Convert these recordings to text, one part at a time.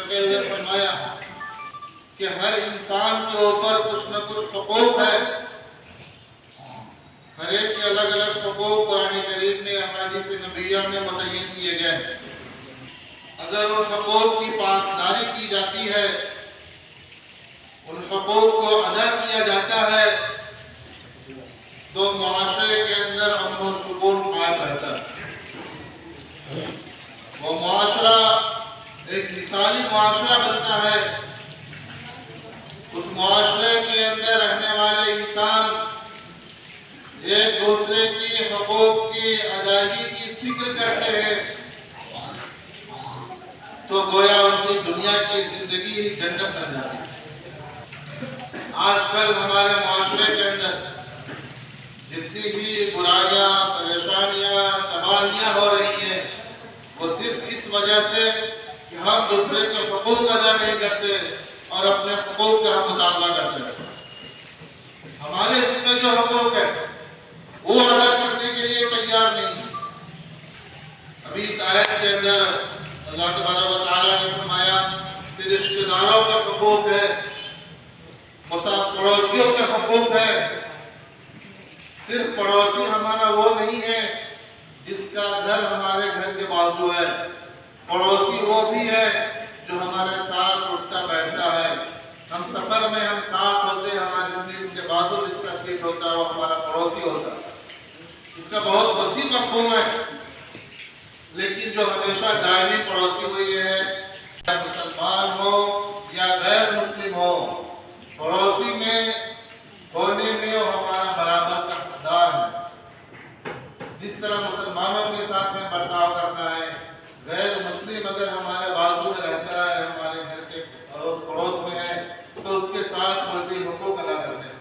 کرتے ہوئے فرمایا کہ ہر انسان کے اوپر کچھ نہ کچھ حقوق ہے، ہر ایک کے الگ الگ حقوق قرآن کریم میں احادیث نبویہ میں متعین کیے گئے۔ اگر ان حقوق کی پاسداری کی جاتی ہے، ان حقوق کو ادا کیا جاتا ہے، تو معاشرے کے اندر امن و سکون قائم رہتا ہے۔ وہ معاشرہ ایک مثالی معاشرہ بنتا ہے۔ اس معاشرے کے اندر رہنے والے انسان ایک دوسرے کی حقوق کی ادائیگی کی فکر کرتے ہیں، تو گویا ان کی دنیا کی زندگی ہی جنت بن جاتی ہے۔ آج کل ہمارے معاشرے کے اندر جتنی بھی برائیاں، پریشانیاں، تباہیاں ہو رہی ہیں، وہ صرف اس وجہ سے کہ ہم دوسرے کے حقوق ادا نہیں کرتے اور اپنے حقوق کا ہم مطالبہ کرتے ہیں۔ ہمارے ذمہ جو حقوق ہے وہ ادا کرنے کے لیے تیار نہیں۔ ابھی اس آیت کے اندر اللہ تبارک و تعالیٰ نے فرمایا کہ رشتہ داروں کے حقوق ہے، پڑوسیوں کے حقوق ہے۔ صرف پڑوسی ہمارا وہ نہیں ہے جس کا گھر ہمارے گھر کے بازو ہے، پڑوسی وہ بھی ہے جو ہمارے ساتھ اٹھتا بیٹھتا ہے۔ ہم سفر میں ہم ساتھ ہوتے، ہماری سیٹ کے بازو جس کا سیٹ ہوتا ہے وہ ہمارا پڑوسی ہوتا ہے۔ اس کا بہت وسیع مفہوم ہے، لیکن جو ہمیشہ دائمی پڑوسی وہ یہ ہے، چاہے مسلمان ہو یا غیر مسلم ہو، پڑوسی میں ہونے میں وہ ہمارا برابر کا حقدار ہے۔ جس طرح مسلمانوں کے ساتھ میں برتاؤ کرنا ہے، غیر مسلم اگر ہمارے بازو میں رہتا ہے، ہمارے گھر کے اڑوس پڑوس میں ہے، تو اس کے ساتھ ویسے حقوق ادا کرنے ہیں۔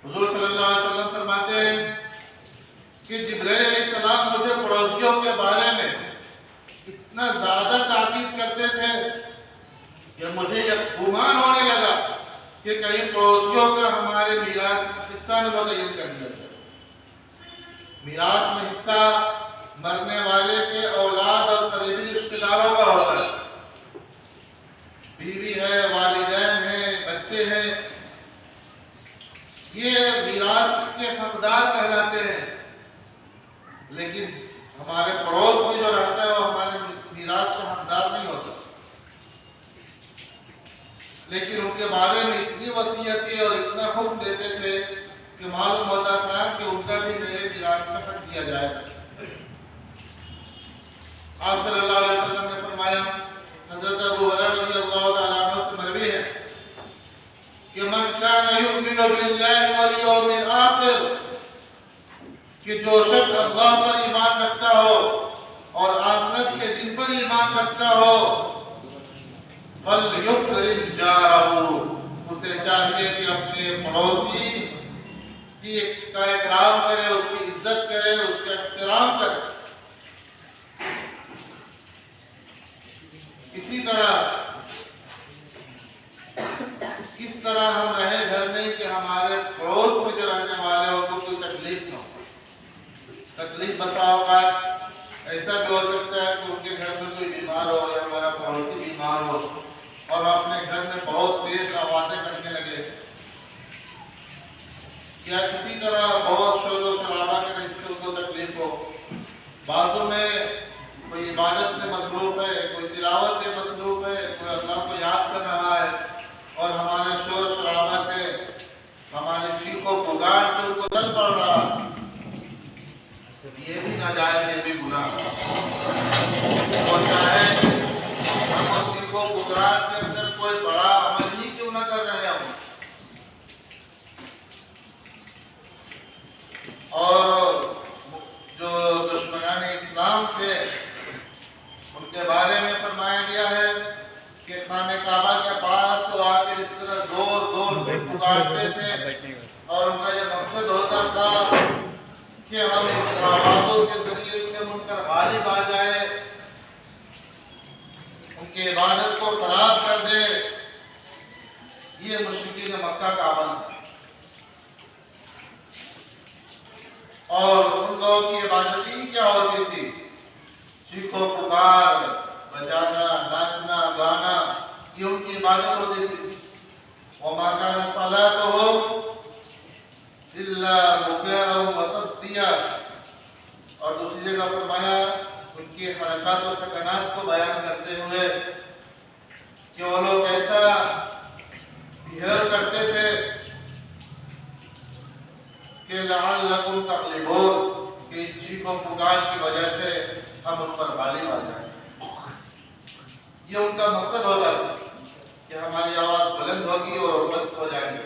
حضور صلی اللہ علیہ وسلم فرماتے ہیں کہ جبرائیل علیہ السلام مجھے پڑوسیوں کے بارے میں اتنا زیادہ تاکید کرتے تھے کہ مجھے یہ گمان ہونے لگا کہ کہیں پڑوسیوں کا ہمارے میراث حصہ نہ متعین کر دیا جائے۔ میراث میں حصہ مرنے والے کے اولاد اور قریبی رشتہ داروں کا ہوتا ہے، بیوی ہے، والدین ہیں، بچے ہیں، یہ میراث کے حقدار کہلاتے ہیں۔ لیکن ہمارے پڑوس میں جو رہتا ہے وہ ہمارے میراث کا حقدار نہیں ہوتا، لیکن ان کے بارے میں اتنی وصیتیں اور اتنا حکم دیتے تھے کہ معلوم ہوتا تھا کہ ان کا بھی میرے میراث میں حق دیا جائے۔ آپ صلی اللہ علیہ وسلم نے فرمایا، حضرت ابو ہریرہ رضی اللہ تعالیٰ عنہ سے مروی ہے کہ من کان یؤمن باللہ والیوم الآخر، کہ جو شخص اللہ پر ایمان رکھتا ہو اور آخرت کے دن پر ایمان رکھتا ہو، فَلْيُكْرِمْ جَارَهُ، اسے چاہیے کہ اپنے پڑوسی کا اکرام کرے، اس کی عزت کرے، اس کا احترام کرے۔ اس طرح ہم رہے گھر میں کہ ہمارے پڑوس میں جو رہنے والے ہیں ان کو کوئی تکلیف نہ ہو۔ تکلیف بسا اوقات ایسا بھی ہو سکتا ہے کہ ان کے گھر میں کوئی بیمار ہو یا ہمارا پڑوسی بیمار ہو اور ہم اپنے گھر میں بہت تیز آوازیں کرنے لگے، یا کسی طرح بہت شور و شرابہ کرنے جس سے ان کو تکلیف ہو۔ بعضوں میں کوئی عبادت میں مصروف ہے، کوئی تلاوت میں مصروف ہے، کوئی اللہ کو یاد کر رہا ہے، اور ہمارے شور شرابہ سے، ہمارے چیخ و پکار سے ان کو دل پڑ رہا ہے، یہ بھی ناجائز، یہ بھی گناہ ہے۔ اور چاہے ہم چیخ و پکار کے اندر کوئی بڑا عمل ہی کیوں نہ کر رہے ہوں، اور جو دشمنان اسلام تھے ان کے بارے میں فرمایا گیا ہے کہ خانہ کعبہ کے پاس وہ آ کے اس طرح زور زور سے پکارتے تھے، اور ان کا یہ مقصد ہوتا تھا کہ ہم اس آوازوں کے ذریعے سے منکر غالب آ جائے، ان کی عبادت کو خراب کر دے۔ یہ مشرکین مکہ کا عمل تھا، اور ان لوگوں کی عبادت ہی کیا ہوتی تھی؟ چیخ و پکار، بجانا، ناچ عبادت ہوتی تھی. وما كان صلاتهم الا بكاء وتصديا. اور دوسری جگہ فرمایا ان کی حرکات و سکنات کو بیان کرتے ہوئے کہ وہ لوگ ایسا بہیو کرتے تھے کہ لعلکم تغلبون، کہ ان چیخ و پکار کی وجہ سے ہم ان پر غالب آ جائیں. یہ ان کا مقصد ہوتا تھا کہ ہماری آواز بلند ہوگی اور پست ہو جائیں گے.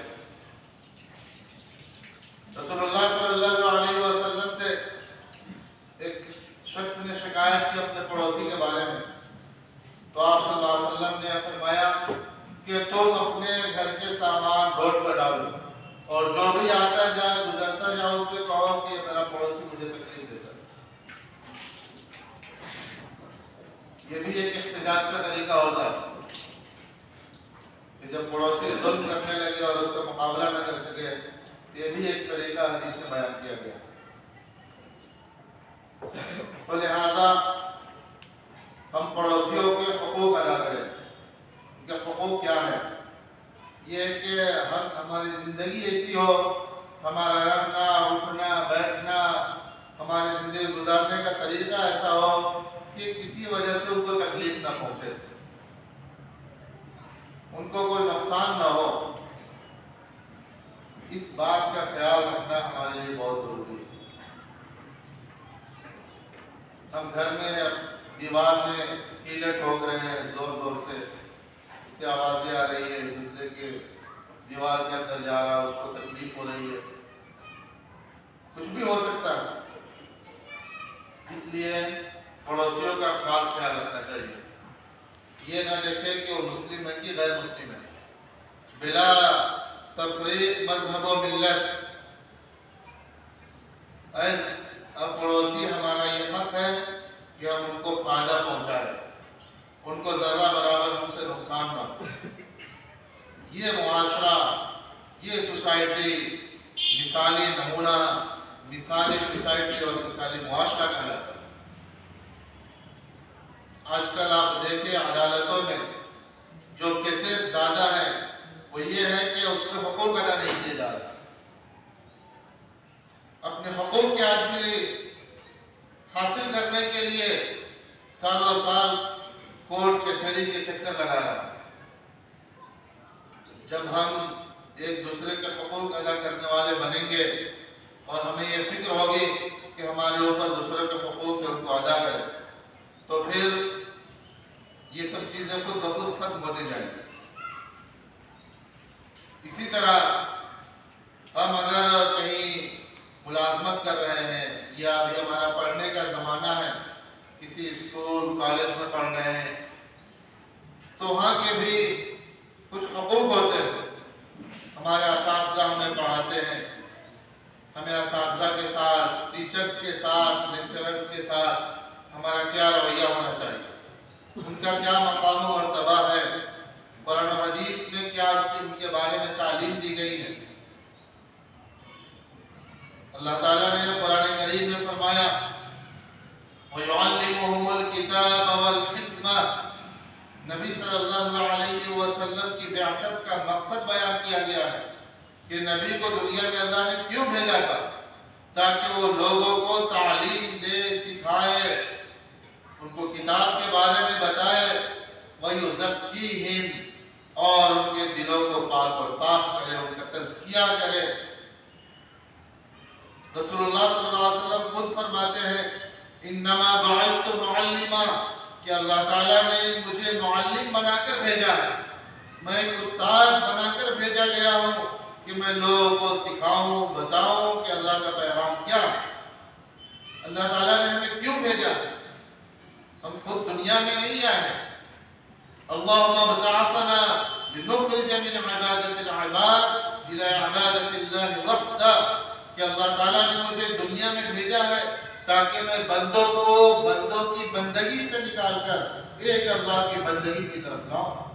رسول اللہ صلی اللہ علیہ وسلم سے ایک شخص نے شکایت کی اپنے پڑوسی کے بارے میں، تو آپ صلی اللہ علیہ وسلم نے فرمایا کہ تم اپنے گھر کے سامان روڈ پر ڈالو اور جو بھی آتا جائے گزرتا جائے اس سے کہو کہ میرا پڑوسی مجھے تکلیف دیتا ہے. یہ بھی ایک احتجاج کا طریقہ ہوتا ہے کہ جب پڑوسی ظلم کرنے لگے اور اس کا مقابلہ نہ کر سکے، یہ بھی ایک طریقہ حدیث میں بیان کیا گیا. تو لہذا ہم پڑوسیوں کے حقوق ادا کریں. ان کے حقوق کیا ہے؟ یہ کہ ہماری زندگی ایسی ہو، ہمارا رہنا اٹھنا بیٹھنا، ہماری زندگی گزارنے کا طریقہ ایسا ہو کہ کسی وجہ سے ان کو تکلیف نہ پہنچے، ان کو کوئی نقصان نہ ہو. اس بات کا خیال رکھنا ہمارے لیے بہت ضروری ہے. ہم گھر میں دیوار میں کیلے ٹھوک رہے ہیں زور زور سے، اس سے آوازیں آ رہی ہے، دوسرے کے دیوار کے اندر جا رہا ہے، اس کو تکلیف ہو رہی ہے، کچھ بھی ہو سکتا ہے. اس لیے پڑوسیوں کا خاص خیال رکھنا چاہیے. یہ نہ دیکھیں کہ وہ مسلم ہے کہ غیر مسلم ہے، بلا تفریق مذہب و ملت. اب پڑوسی ہمارا یہ حق ہے کہ ہم ان کو فائدہ پہنچائیں، ان کو ذرہ برابر ہم سے نقصان نہ ہو. یہ معاشرہ، یہ سوسائٹی مثالی نمونہ، مثالی سوسائٹی اور مثالی معاشرہ کہلاتا ہے. آج کل آپ دیکھیں عدالتوں میں جو کیسز زیادہ ہیں وہ یہ ہے کہ اس کے حقوق ادا نہیں کیے جا رہے. اپنے حقوق کے آدمی حاصل کرنے کے لیے سالوں سال کورٹ کچہری کے چکر لگا رہا ہے. جب ہم ایک دوسرے کے حقوق ادا کرنے والے بنیں گے اور ہمیں یہ فکر ہوگی کہ ہمارے اوپر دوسرے کے حقوق ان کو ادا کریں، تو پھر یہ سب چیزیں خود بخود ختم ہوتی جائیں گی. اسی طرح ہم اگر کہیں ملازمت کر رہے ہیں یا ابھی ہمارا پڑھنے کا زمانہ ہے، کسی اسکول کالج میں پڑھ رہے ہیں، تو وہاں کے بھی کچھ حقوق ہوتے ہیں. ہمارے اساتذہ ہمیں پڑھاتے ہیں، ہمیں اساتذہ کے ساتھ، ٹیچرز کے ساتھ، لیکچررز کے ساتھ ہمارا کیا رویہ ہونا چاہیے، ان کا کیا مقام و مرتبہ ہے، قرآن و حدیث میں کیا ان کے بارے میں تعلیم دی گئی ہے. اللہ تعالیٰ نے قرآن کریم میں فرمایا وَيُعَلِّمُهُمُ الْكِتَابَ وَالْحِكْمَةَ. نبی صلی اللہ علیہ وسلم کی بعثت کا مقصد بیان کیا گیا ہے کہ نبی کو دنیا میں اللہ نے کیوں بھیجا تھا، تاکہ وہ لوگوں کو تعلیم دے، سکھائے، ان کو کتاب کے بارے میں بتائے، وَيُزَكِّيهِمْ، اور ان کے دلوں کو پاک اور صاف کرے، ان کا تزکیہ کرے. رسول اللہ صلی اللہ علیہ وسلم خود فرماتے ہیں انما بعثت معلما، کہ اللہ تعالیٰ نے مجھے معلم بنا کر بھیجا ہے، میں ایک استاد بنا کر بھیجا گیا ہوں کہ میں لوگوں کو سکھاؤں، بتاؤں کہ اللہ کا پیغام کیا ہے. اللہ تعالیٰ نے ہمیں کیوں بھیجا؟ ہم خود دنیا میں نہیں آئے ہیں. اللہم ابتعثنا لنخرج من عبادت العباد الى عبادت اللہ وحدہ، کہ اللہ تعالیٰ نے مجھے دنیا میں بھیجا ہے تاکہ میں بندوں کو بندوں کی بندگی سے نکال کر ایک اللہ کی بندگی کی طرف لاؤں.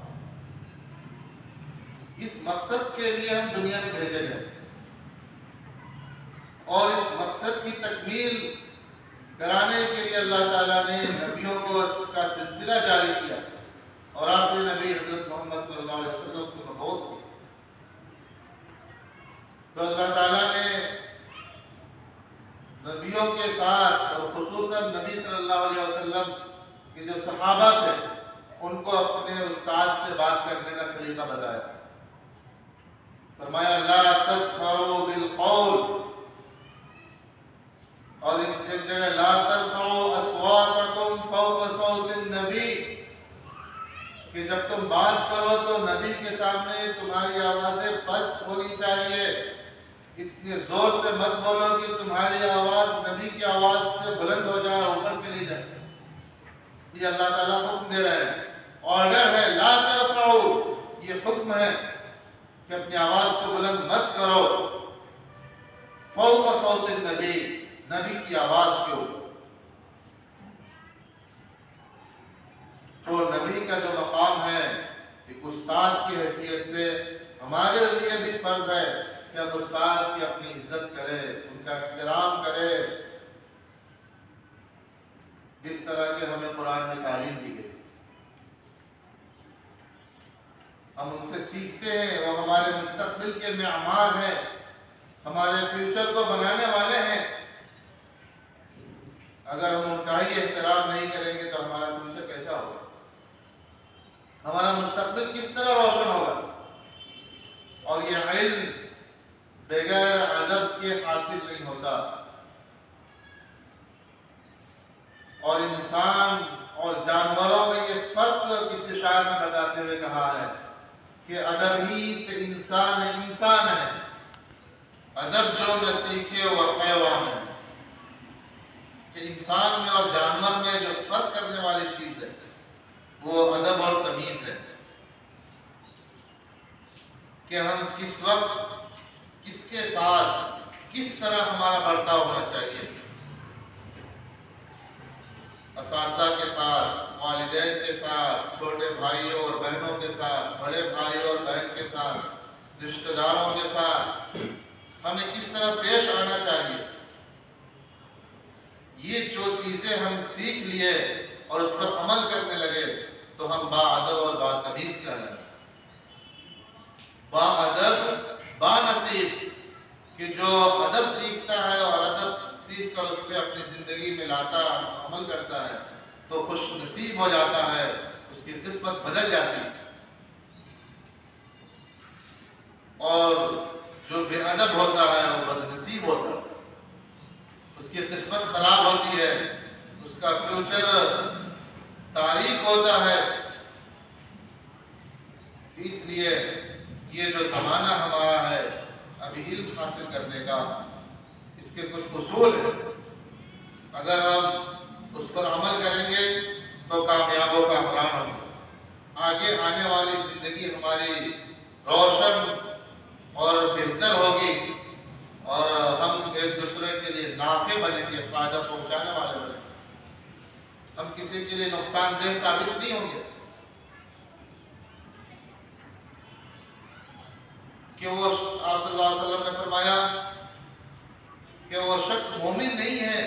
اس مقصد کے لیے ہم دنیا میں بھیجے گئے اور اس مقصد کی تکمیل کرانے کے لیے اللہ تعالیٰ نے نبیوں کو اس کا سلسلہ جاری کیا. اور آخری نبی حضرت محمد صلی اللہ علیہ وسلم کو مبعوث کیا۔ تو اللہ تعالیٰ نے نبیوں کے ساتھ اور خصوصاً نبی صلی اللہ علیہ وسلم کے جو صحابہ تھے ان کو اپنے استاد سے بات کرنے کا سلیقہ بتایا۔ فرمایا لا تجهروا بالقول، اور ایک جگہ لا ترفعوا اصواتکم فوق صوت النبی، کہ جب تم بات کرو تو نبی کے سامنے تمہاری آوازیں پست ہونی چاہیے، اتنے زور سے مت بولو کہ تمہاری آواز نبی کی آواز سے بلند ہو جائے، اوپر چلی جائے۔ یہ اللہ تعالیٰ حکم دے رہے ہیں، آرڈر ہے، لا ترفعوا، یہ حکم ہے کہ اپنی آواز کو بلند مت کرو، فوق صوت النبی، نبی کی آواز کے اوپر۔ تو نبی کا جو مقام ہے ایک استاد کی حیثیت سے ہمارے لیے بھی فرض ہے کہ ہم استاد کی اپنی عزت کرے، ان کا احترام کرے، جس طرح کہ ہمیں قرآن میں تعلیم دی گئی۔ ہم ان سے سیکھتے ہیں، وہ ہمارے مستقبل کے معمار ہیں، ہمارے فیوچر کو بنانے والے ہیں۔ اگر ہم ان کا ہی احترام نہیں کریں گے تو ہمارا فیوچر کیسا ہوگا، ہمارا مستقبل کس طرح روشن ہوگا؟ اور یہ علم بغیر ادب کے حاصل نہیں ہوتا۔ اور انسان اور جانوروں میں یہ فرق کسی شاعر نے بتاتے ہوئے کہا ہے کہ ادب ہی سے انسان انسان ہے، ادب جو نہ سیکھے وہ حیوان ہے۔ کہ انسان میں اور جانور میں جو فرق کرنے والی چیز ہے وہ ادب اور تمیز ہے، کہ ہم کس وقت کس کے ساتھ کس طرح ہمارا برتاؤ ہونا چاہیے، اساتذہ کے ساتھ، والدین کے ساتھ، چھوٹے بھائیوں اور بہنوں کے ساتھ، بڑے بھائی اور بہن کے ساتھ، رشتہ داروں کے ساتھ ہمیں کس طرح پیش آنا چاہیے۔ یہ جو چیزیں ہم سیکھ لیے اور اس پر عمل کرنے لگے تو ہم با ادب اور با تمیز کہلائیں۔ با ادب با نصیب، کہ جو ادب سیکھتا ہے اور ادب سیکھ کر اس پہ اپنی زندگی میں لاتا، عمل کرتا ہے تو خوش نصیب ہو جاتا ہے، اس کی قسمت بدل جاتی ہے۔ اور جو بے ادب ہوتا ہے وہ بد نصیب ہوتا ہے، اس کی قسمت خراب ہوتی ہے، اس کا فیوچر تاریک ہوتا ہے۔ اس لیے یہ جو زمانہ ہمارا ہے ابھی علم حاصل کرنے کا، اس کے کچھ اصول ہیں، اگر ہم اس پر عمل کریں گے تو کامیابوں کا امکان ہوگا، آگے آنے والی زندگی ہماری روشن اور بہتر ہوگی، اور ہم ایک دوسرے کے لیے نافع بنیں گے، فائدہ پہنچانے والے بنیں گے، ہم کسی کے لیے نقصان دہ ثابت نہیں ہوں گے۔ کہ وہ آپ صلی اللہ علیہ وسلم نے فرمایا کہ وہ شخص مومن نہیں ہے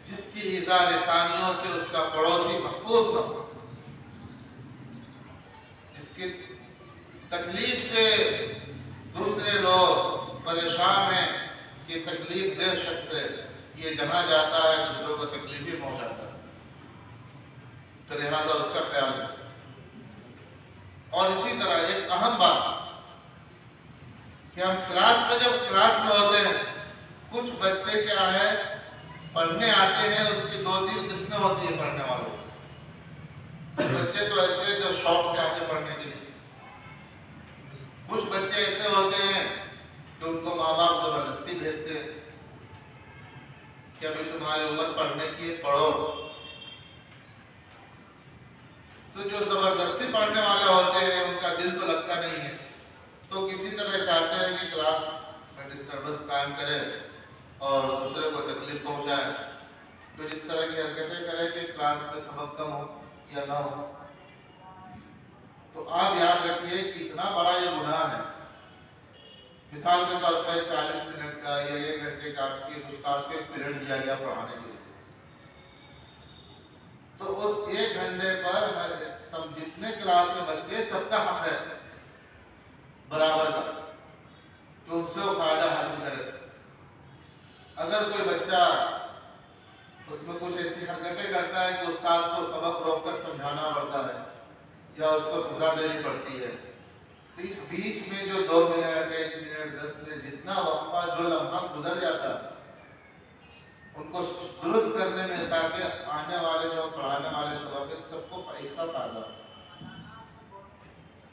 جس کی ایذا لسانیوں سے اس کا پڑوسی محفوظ نہ ہو، جس کی تکلیف سے دوسرے لوگ پریشان ہیں کہ تکلیف دہ شخص ہے، یہ جہاں جاتا ہے دوسروں کو تکلیف بھی پہنچاتا ہے، تو لہٰذا اس کا خیال رکھیں۔ اور اسی طرح ایک اہم بات کہ ہم کلاس میں جب کلاس میں ہوتے ہیں، کچھ بچے کیا ہے پڑھنے آتے ہیں، اس کی 2-3 قسمیں ہوتی ہیں پڑھنے والوں۔ کچھ بچے تو ایسے ہیں جو شوق سے آتے پڑھنے کے لیے، کچھ بچے ایسے ہوتے ہیں کہ ان کو ماں باپ زبردستی بھیجتے ہیں کہ ابھی تمہاری عمر پڑھنے کی ہے، پڑھو۔ تو جو زبردستی پڑھنے والے ہوتے ہیں ان کا دل تو لگتا نہیں ہے، تو کسی طرح چاہتے ہیں کہ کلاس میں ڈسٹربنس قائم کرے اور دوسرے کو تکلیف پہنچائے، تو اس طرح کی حرکتیں کریں کہ کلاس میں سبق کم ہو یا نہ ہو۔ تو آپ یاد رکھیے کہ اتنا بڑا یہ گناہ ہے۔ مثال کے طور پر 40 منٹ کا یا 1 گھنٹے کا آپ کے استاد کو ایک پیریڈ دیا گیا پڑھانے کے لیے، تو اس 1 گھنٹے پر تم جتنے کلاس میں بچے سب کا حق ہے برابر کا کہ ان سے وہ فائدہ حاصل کرے. اگر کوئی بچہ اس میں کچھ ایسی حرکتیں کرتا ہے کہ استاد کو سبق روک کر سمجھانا پڑتا ہے یا اس کو سزا دینی پڑتی ہے، تو اس بیچ میں جو 2 منٹ 1 منٹ 10 منٹ جتنا وقفہ جو لمحہ گزر جاتا ہے ان کو درست کرنے میں، تاکہ آنے والے جو پڑھانے والے سبق سب کو ایک ساتھ فائدہ ہو.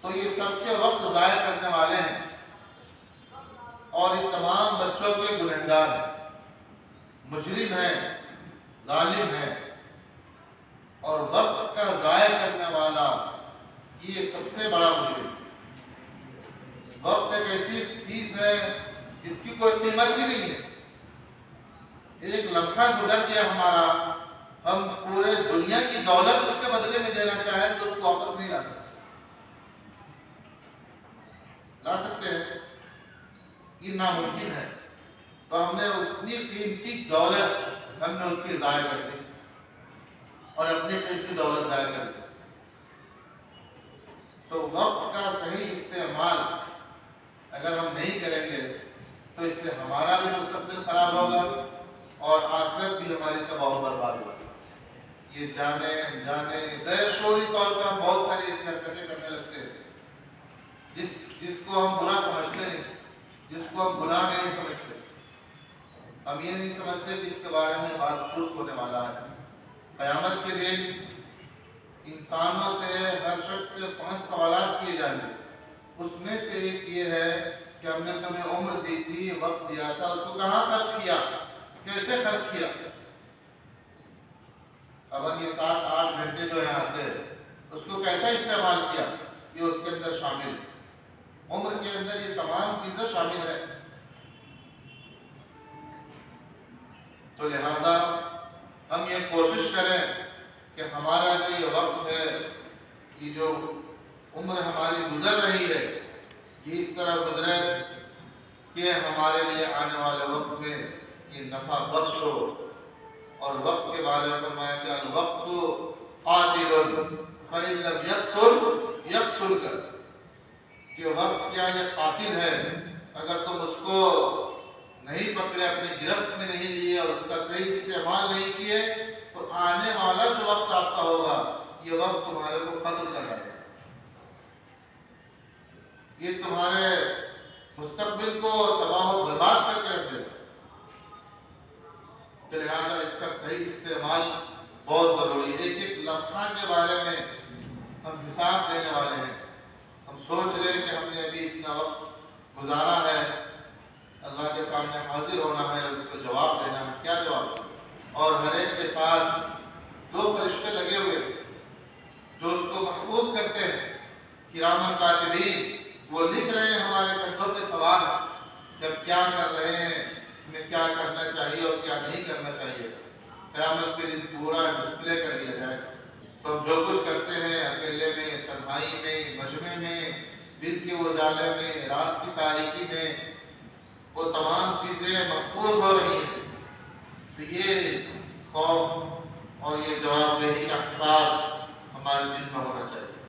تو یہ سب کے وقت ضائع کرنے والے ہیں اور یہ تمام بچوں کے گنہگار ہیں، مجرم ہیں، ظالم ہیں. اور وقت کا ضائع کرنے والا یہ سب سے بڑا مجرم. وقت ایک ایسی چیز ہے جس کی کوئی قیمت ہی نہیں ہے. ایک لمحہ گزر گیا ہمارا، ہم پورے دنیا کی دولت اس کے بدلے میں دینا چاہیں تو اس کو واپس نہیں لا سکتے. لا سکتے ہیں؟ یہ ناممکن ہے. تو ہم نے اتنی قیمتی دولت ہم نے اس کی ضائع کر دی اور اپنی قیمتی دولت ضائع کر دی. تو وقت کا صحیح استعمال اگر ہم نہیں کریں گے تو اس سے ہمارا بھی مستقبل خراب ہوگا اور آخرت بھی ہماری تباہ و برباد ہوگی. یہ جانے انجانے غیر شعوری طور پر ہم بہت ساری ایسی حرکتیں کرنے لگتے ہیں جس کو ہم برا سمجھتے نہیں، جس کو ہم گناہ نہیں سمجھتے. ہم یہ نہیں سمجھتے کہ اس کے بارے میں بعض پرس ہونے والا ہے. قیامت کے دن انسانوں سے ہر شخص سے 5 سوالات کیے جائیں گے. اس میں سے ایک یہ ہے کہ ہم نے تمہیں عمر دی تھی، وقت دیا تھا، اس کو کہاں خرچ کیا، کیسے خرچ کیا. اب ہم یہ 7-8 گھنٹے جو یہاں آتے ہیں اس کو کیسا استعمال کیا، یہ اس کے اندر شامل ہے. عمر کے اندر یہ تمام چیزیں شامل ہیں. تو لہذا ہم یہ کوشش کریں کہ ہمارا جو یہ وقت ہے، یہ جو عمر ہماری گزر رہی ہے، یہ اس طرح گزرے کہ ہمارے لیے آنے والے وقت میں یہ نفع بخش ہو. اور وقت کے بارے میں فرمایا کہ الوقت قاتل فإن لم يقتل يقتلك، کہ وقت کیا یہ قاتل ہے، اگر تم اس کو نہیں پکڑے، اپنے گرفت میں نہیں لیے اور اس کا صحیح استعمال نہیں کیے تو آنے والا جو وقت آپ کا ہوگا یہ وقت تمہارے کو قتل کر جائے گا. یہ تمہارے مستقبل کو تباہ و برباد کر کے رکھ دے گا. تو لہٰذا اس کا صحیح استعمال بہت ضروری ہے. ایک ایک لمحہ کے بارے میں ہم حساب دینے والے ہیں. ہم سوچ رہے ہیں کہ ہم نے ابھی اتنا وقت گزارا ہے، اللہ کے سامنے حاضر ہونا ہے، اس کو جواب دینا ہے. کیا جواب دیں؟ اور ہر ایک کے ساتھ 2 فرشتے لگے ہوئے جو اس کو محفوظ کرتے ہیں. کرامن کاتبین، وہ لکھ رہے ہیں ہمارے کندھوں پہ سوال کہ ہم کیا کر رہے ہیں، ہمیں کیا کرنا چاہیے اور کیا نہیں کرنا چاہیے. قیامت کے دن پورا ڈسپلے کر دیا جائے. تو ہم جو کچھ کرتے ہیں اکیلے میں، تنہائی میں، مجمع میں، دن کے اجالے میں، رات کی تاریکی میں، وہ تمام چیزیں محفوظ ہو رہی ہیں. تو یہ خوف اور یہ جواب دہی کا احساس ہمارے دل میں ہونا چاہیے.